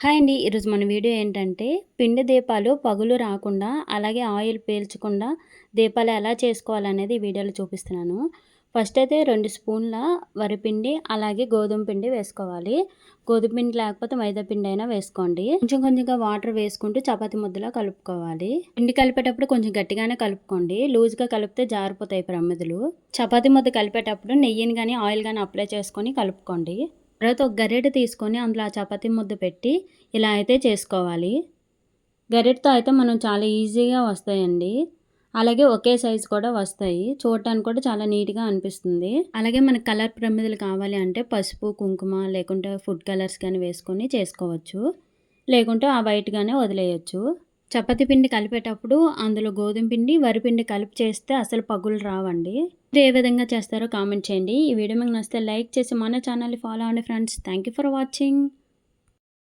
Hi అండి. ఈరోజు మన వీడియో ఏంటంటే పిండి దీపాలు పగులు రాకుండా, అలాగే ఆయిల్ పీల్చకుండా దీపాలు ఎలా చేసుకోవాలనేది ఈ వీడియోలో చూపిస్తున్నాను. ఫస్ట్ అయితే 2 స్పూన్ల వరిపిండి, అలాగే గోధుమ పిండి వేసుకోవాలి. గోధుమ పిండి లేకపోతే మైదా పిండి అయినా వేసుకోండి. కొంచెం కొంచెంగా వాటర్ వేసుకుంటూ చపాతీ ముద్దలా కలుపుకోవాలి. పిండి కలిపేటప్పుడు కొంచెం గట్టిగానే కలుపుకోండి. లూజ్గా కలిపితే జారిపోతాయి ప్రమిదలు. చపాతీ ముద్ద కలిపేటప్పుడు నెయ్యిని కానీ ఆయిల్ కానీ అప్లై చేసుకొని కలుపుకోండి. తర్వాత ఒక గరిటె తీసుకొని అందులో ఆ చపాతీ ముద్ద పెట్టి ఇలా అయితే చేసుకోవాలి. గరిటెతో అయితే మనం చాలా ఈజీగా వస్తాయండి. అలాగే ఒకే సైజు కూడా వస్తాయి. చూడటానికి కూడా చాలా నీట్‌గా అనిపిస్తుంది. అలాగే మనకు కలర్ ప్రమిదలు కావాలి అంటే పసుపు, కుంకుమ లేకుంటే ఫుడ్ కలర్స్ కానీ వేసుకొని చేసుకోవచ్చు. లేకుంటే ఆ వైట్‌గానే వదిలేయొచ్చు. చపాతీ పిండి కలిపేటప్పుడు అందులో గోధుమ పిండి, వరిపిండి కలిపి చేస్తే అసలు పగులు రావండి. మీరు ఏ విధంగా చేస్తారో కామెంట్ చేయండి. ఈ వీడియో మీకు నచ్చితే లైక్ చేసి మన ఛానల్‌ని ఫాలో అవ్వండి friends. Thank you for watching.